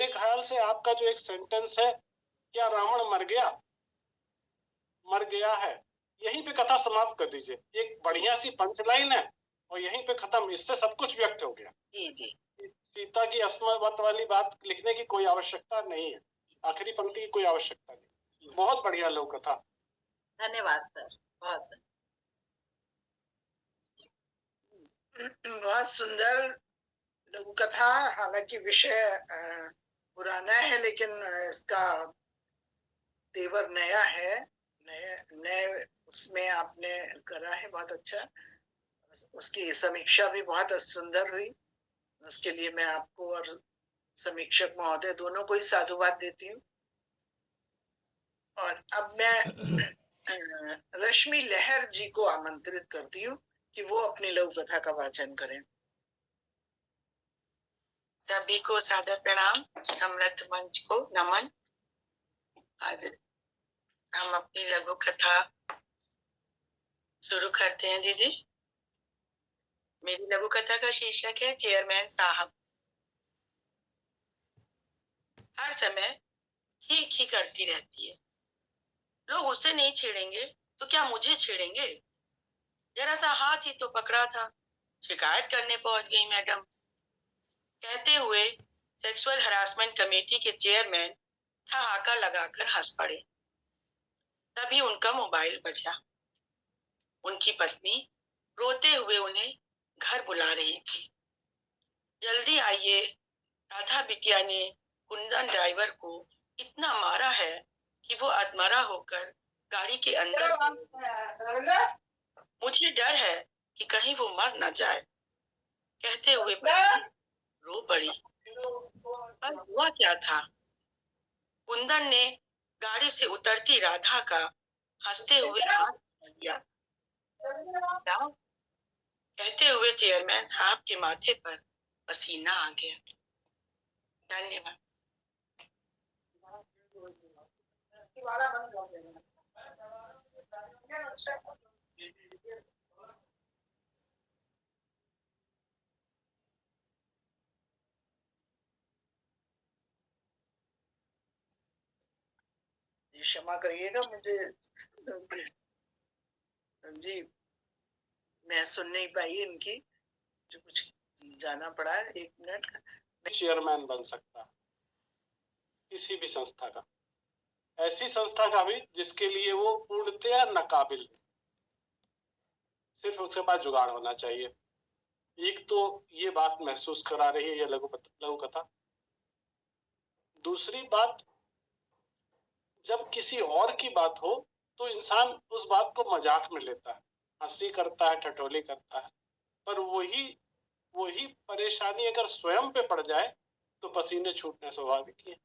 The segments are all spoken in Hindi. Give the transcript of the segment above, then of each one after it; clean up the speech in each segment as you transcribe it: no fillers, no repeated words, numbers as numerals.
मेरे ख्याल से आपका जो एक सेंटेंस है, क्या रावण मर गया, मर गया है, यहीं पे कथा समाप्त कर दीजिए। एक बढ़िया सी पंच लाइन है और यहीं पे खत्म, इससे सब कुछ व्यक्त हो गया। जी जी। सीता की अस्मवत वाली बात लिखने की कोई आवश्यकता नहीं है, आखिरी पंक्ति की कोई आवश्यकता नहीं। बहुत बढ़िया लघु कथा। धन्यवाद सर, बहुत बहुत सुंदर लघु कथा। हालांकि विषय पुराना है, लेकिन इसका तेवर नया है, नए नए उसमें आपने करा है, बहुत अच्छा। उसकी समीक्षा भी बहुत सुंदर हुई, उसके लिए मैं आपको और समीक्षक महोदय दोनों को ही साधुवाद देती हूँ। और अब मैं रश्मि लहर जी को आमंत्रित करती हूँ कि वो अपनी लघु कथा का वाचन करें। सभी को सादर प्रणाम, समृद्ध मंच को नमन। आज हम अपनी लघु कथा शुरू करते हैं। दीदी, मेरी लघु कथा का शीर्षक है चेयरमैन साहब। हर समय ही करती रहती है। लोग उसे नहीं छेड़ेंगे तो क्या मुझे छेड़ेंगे? जरा सा हाथ ही तो पकड़ा था, शिकायत करने पहुंच गई मैडम। कहते हुए सेक्सुअल हरासमेंट कमेटी के चेयरमैन ठहाका लगाकर हंस पड़े। तभी उनका मोबाइल बजा। उनकी पत्नी रोते हुए उन्हें घर बुला रही थी। जल्दी आइए, राधा बिटिया ने कुंदन ड्राइवर को इतना मारा है कि वो अधमरा होकर गाड़ी के अंदर। मुझे डर है कि कहीं वो मर न जाए, कहते हुए पत्नी रो पड़ी। पर हुआ क्या था? कुंदन ने गाड़ी से उतरती राधा का हंसते हुए हाथ पकड़ लिया। कहते हुए चेयरमैन साहब के माथे पर पसीना आ गया। धन्यवाद। क्षमा करिएगा मुझे जी, मैं सुन नहीं पाई इनकी, जो कुछ जाना पड़ा। 1 मिनट। चेयरमैन बन सकता है किसी भी संस्था का, ऐसी संस्था का भी जिसके लिए वो पूर्णतया नाकाबिल है। सिर्फ उसके पास जुगाड़ होना चाहिए। एक तो ये बात महसूस करा रही है ये लघु कथा। दूसरी बात, जब किसी और की बात हो तो इंसान उस बात को मजाक में लेता है, हंसी करता है, ठठोली करता है। पर वही परेशानी अगर स्वयं पे पड़ जाए तो पसीने छूटने स्वाभाविक ही है।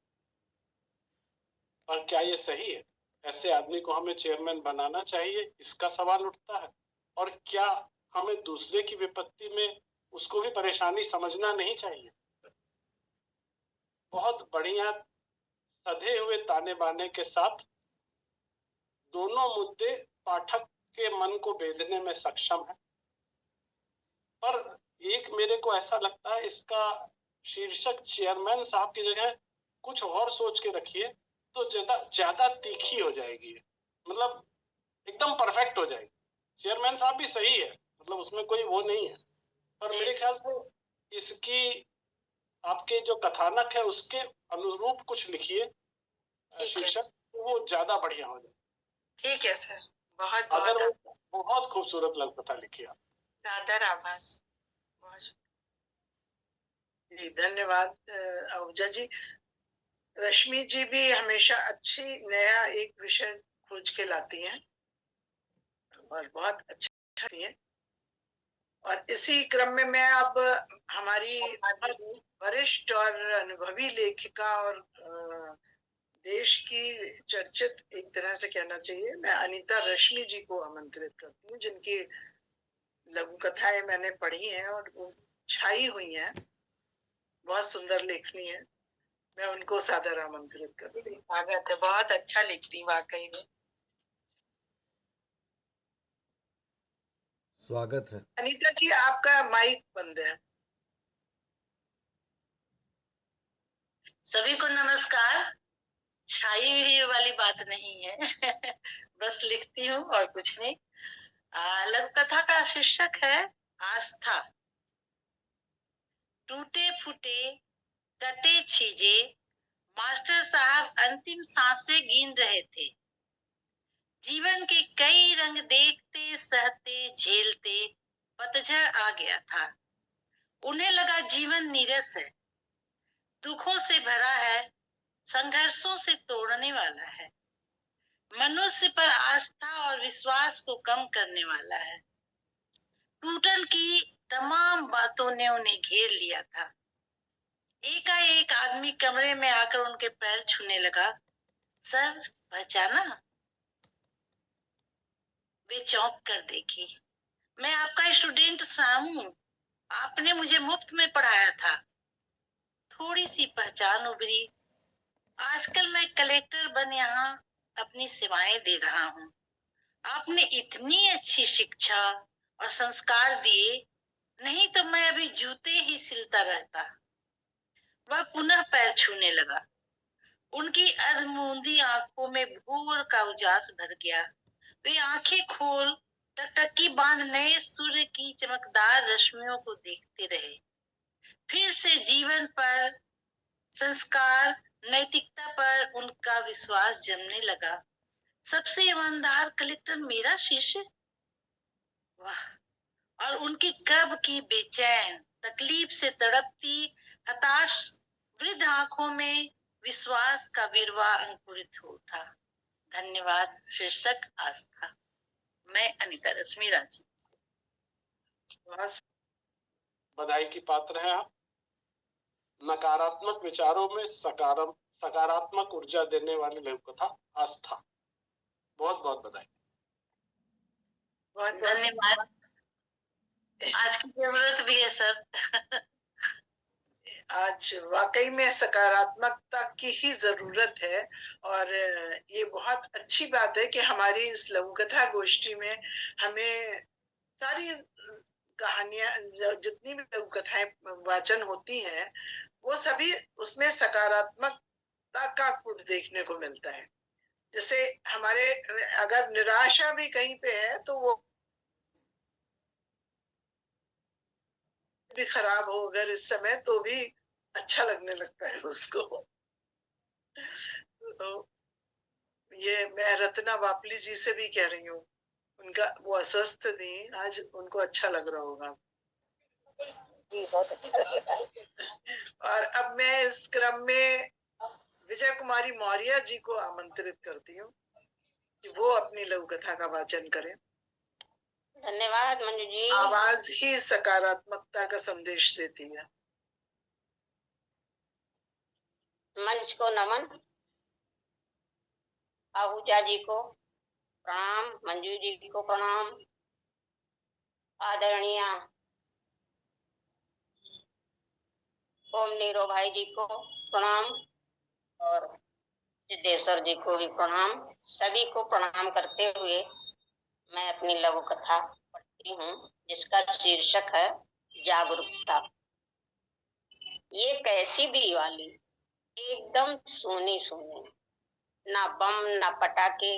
और क्या ये सही है? ऐसे आदमी को हमें चेयरमैन बनाना चाहिए, इसका सवाल उठता है। और क्या हमें दूसरे की विपत्ति में उसको भी परेशानी समझना नहीं चाहिए? बहुत बढ़िया सधे हुए ताने बाने के साथ दोनों मुद्दे पाठक के मन को बेधने में सक्षम है। पर एक मेरे को ऐसा लगता है, इसका शीर्षक चेयरमैन साहब की जगह कुछ और सोच के रखिए तो ज्यादा तीखी हो जाएगी, मतलब एकदम परफेक्ट हो जाएगी। चेयरमैन साहब भी सही है, मतलब उसमें कोई वो नहीं है, पर मेरे ख्याल से इसकी आपके जो कथानक है उसके अनुरूप कुछ लिखिए शीर्षक, तो वो ज्यादा बढ़िया हो जाए। ठीक है सर, बहुत अगर बहुत बहुत खूबसूरत लघु कथा लिखी आप। सादर आभार। जी धन्यवाद आहूजा जी। रश्मि जी भी हमेशा अच्छी नया एक विषय खोज के लाती हैं और बहुत अच्छा है। और इसी क्रम में मैं अब हमारी वरिष्ठ और अनुभवी लेखिका और देश की चर्चित, एक तरह से कहना चाहिए, मैं अनीता रश्मि जी को आमंत्रित करती हूँ, जिनकी लघु कथाएं मैंने पढ़ी हैं और वो छाई हुई हैं, बहुत सुंदर लेखनी है। मैं उनको सादर आमंत्रित करती हूँ। स्वागत है, बहुत अच्छा लिखती वाकई में। स्वागत है। अनीता जी, आपका माइक बंद है। सभी को नमस्कार। छाई हुई वाली बात नहीं है बस लिखती हूँ और कुछ नहीं। लघु कथा का शीर्षक है आस्था। टूटे फूटे कटे छीजे मास्टर साहब अंतिम सांसें गिन रहे थे। जीवन के कई रंग देखते सहते झेलते पतझड़ आ गया था। उन्हें लगा जीवन नीरस है, दुखों से भरा है, संघर्षों से तोड़ने वाला है, मनुष्य पर आस्था और विश्वास को कम करने वाला है। टूटन की तमाम बातों ने उन्हें घेर लिया था। एकाएक आदमी कमरे में आकर उनके पैर छूने लगा। सर, पहचाना? वे चौंक कर देखी। मैं आपका स्टूडेंट श्याम हूँ। आपने मुझे मुफ्त में पढ़ाया था। थोड़ी सी पहचान उभरी। आजकल मैं कलेक्टर बन यहाँ अपनी सेवाएं दे रहा हूँ। आपने इतनी अच्छी शिक्षा और संस्कार दिए, नहीं तो मैं अभी जूते ही सिलता रहता। वह पुनः पैर छूने लगा। उनकी अधमूंदी आंखों में भूर का उजास भर गया। वे आंखें खोल टकटकी बांध नए सूर्य की चमकदार रश्मियों को देखते रहे। फिर से जीवन पर, संस्कार, नैतिकता पर उनका विश्वास जमने लगा। सबसे ईमानदार कलेक्टर मेरा शिष्य। वाह! और उनकी कब की बेचैन, तकलीफ से तड़पती, हताश वृद्ध आंखों में विश्वास का विरवा अंकुरित हो उठा। धन्यवाद। शीर्षक आस्था। मैं अनिता रश्मि रांची। बधाई की पात्र हैं आप। नकारात्मक विचारों में सकारात्मक ऊर्जा देने वाली लघु कथा आस्था। बहुत बहुत बधाई। बहुत धन्यवाद। आज की जरूरत भी है सर आज वाकई में सकारात्मकता की ही जरूरत है। और ये बहुत अच्छी बात है कि हमारी इस लघु कथा गोष्ठी में हमें सारी कहानियां, जितनी भी लघु कथाएं वाचन होती हैं, वो सभी उसमें सकारात्मकता का कुछ देखने को मिलता है। जैसे हमारे अगर निराशा भी कहीं पे है तो वो भी खराब हो अगर इस समय, तो भी अच्छा लगने लगता है उसको। तो ये मैं रत्ना वापली जी से भी कह रही हूँ, उनका वो अस्वस्थ थी, आज उनको अच्छा लग रहा होगा। जी, बहुत अच्छा। और अब मैं इस क्रम में विजय कुमारी मौर्य जी को आमंत्रित करती हूँ कि वो अपनी लघु कथा का वाचन करें। धन्यवाद मंजू जी। आवाज ही सकारात्मकता का संदेश देती है। मंच को नमन। आहूजा जी को प्रणाम, मंजू जी को प्रणाम, आदरणीय ओम नीरो भाई जी को प्रणाम और सिद्धेश्वर जी को भी प्रणाम। सभी को प्रणाम करते हुए मैं अपनी लघु कथा पढ़ती हूँ, जिसका शीर्षक है जागरूकता। ये कैसी दिवाली, एकदम सोनी सोनी, ना बम ना पटाखे,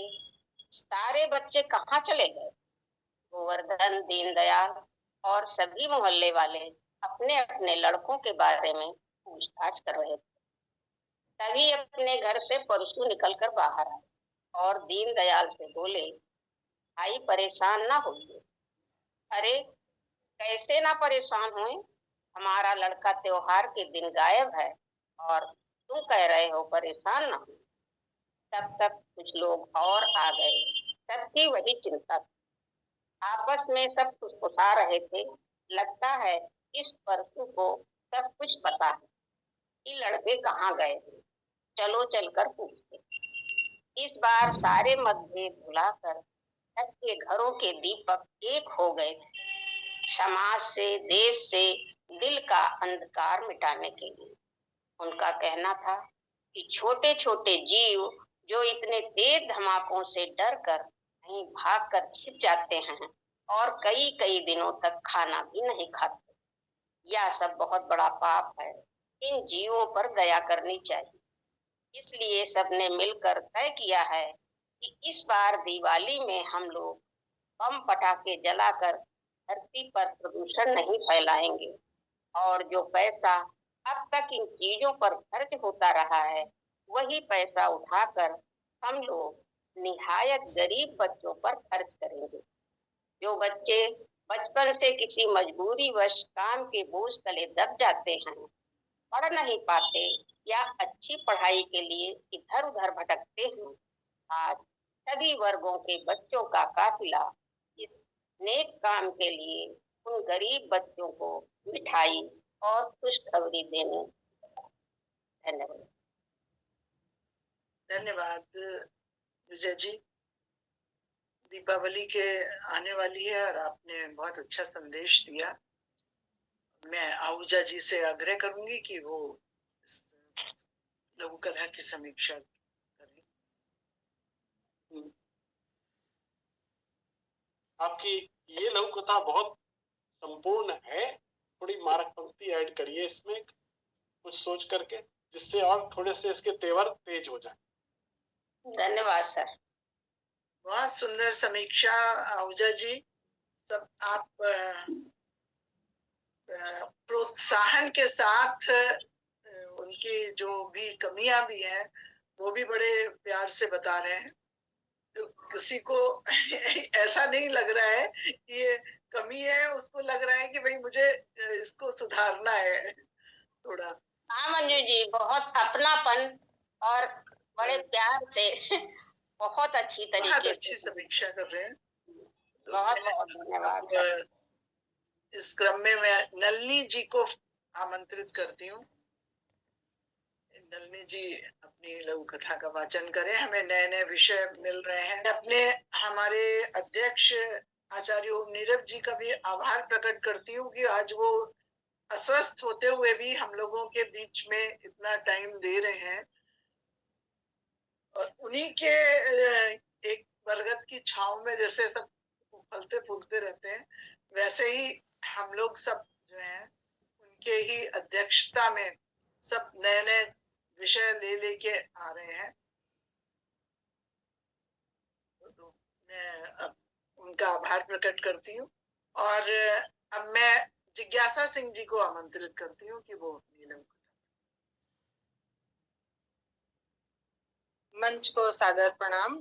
सारे बच्चे कहाँ चले गए? गोवर्धन, दीनदयाल और सभी मोहल्ले वाले अपने अपने लड़कों के बारे में पूछताछ कर रहे थे। तभी अपने घर से परसू निकलकर बाहर आए और दीनदयाल से बोले, भाई परेशान ना होइए। अरे कैसे ना परेशान हुए, हमारा लड़का त्योहार के दिन गायब है और तुम कह रहे हो परेशान ना हो। तब तक कुछ लोग और आ गए। सबकी वही चिंता थी। आपस में सब फुसफुसा रहे थे। लगता है इस परसू को सब कुछ पता है कि लड़के कहाँ गए हैं। चलो चलकर पूछते। इस बार सारे मतभेद भुलाकर सबके घरों के दीपक एक हो गए थे, समाज से, देश से दिल का अंधकार मिटाने के लिए। उनका कहना था कि छोटे छोटे जीव जो इतने तेज धमाकों से डर कर कहीं भाग कर छिप जाते हैं और कई कई दिनों तक खाना भी नहीं खाते, यह सब बहुत बड़ा पाप है। इन जीवों पर दया करनी चाहिए। इसलिए सबने मिलकर तय किया है कि इस बार दिवाली में हम लोग बम पटाखे जलाकर धरती पर प्रदूषण नहीं फैलाएंगे और जो पैसा अब तक इन चीजों पर खर्च होता रहा है, वही पैसा उठाकर हम लोग निहायत गरीब बच्चों पर खर्च करेंगे। जो बच्चे बचपन से किसी मजबूरीवश काम के बोझ तले दब जाते हैं, पढ़ नहीं पाते या अच्छी पढ़ाई के लिए इधर उधर भटकते हैं, आज सभी वर्गों के बच्चों का काफिला इस नेक काम के लिए उन गरीब बच्चों को मिठाई और खुशखबरी देने। धन्यवाद। धन्यवाद विजय जी। दीपावली के आने वाली है और आपने बहुत अच्छा संदेश दिया। मैं आहूजा जी से आग्रह करूंगी कि वो लघु कथा की समीक्षा करें। आपकी ये लघु कथा बहुत संपूर्ण है, थोड़ी मारक पंक्ति ऐड करिए इसमें कुछ सोच करके, जिससे और थोड़े से इसके तेवर तेज हो जाए। धन्यवाद सर। बहुत सुंदर समीक्षा आहूजा जी। सब आप प्रोत्साहन के साथ उनकी जो भी कमियां भी हैं वो भी बड़े प्यार से बता रहे हैं। तो किसी को ऐसा नहीं लग रहा है कि ये कमी है, उसको लग रहा है कि भाई मुझे इसको सुधारना है थोड़ा। हाँ मंजू जी, बहुत अपनापन और बड़े प्यार से बहुत अच्छी बहुत तरीके अच्छी से समीक्षा कर रहे हैं। बहुत बहुत धन्यवाद सर। अब इस क्रम में मैं नलिनी जी को आमंत्रित करती हूँ। नलिनी जी अपनी लघु कथा का वाचन करें। हमें नए नए विषय मिल रहे हैं। अपने हमारे अध्यक्ष आचार्य ओम नीरव जी का भी आभार प्रकट करती हूँ कि आज वो अस्वस्थ होते हुए भी हम लोगों के बीच में इतना टाइम दे रहे हैं और उन्हीं के एक बरगद की छांव में जैसे सब फलते फूलते रहते हैं, वैसे ही हम लोग सब जो हैं उनके ही अध्यक्षता में सब नए नए विषय ले लेके आ रहे हैं। तो मैं अब उनका आभार प्रकट करती हूँ और अब मैं जिज्ञासा सिंह जी को आमंत्रित करती हूँ कि वो अपनी लघु मंच को सादर प्रणाम।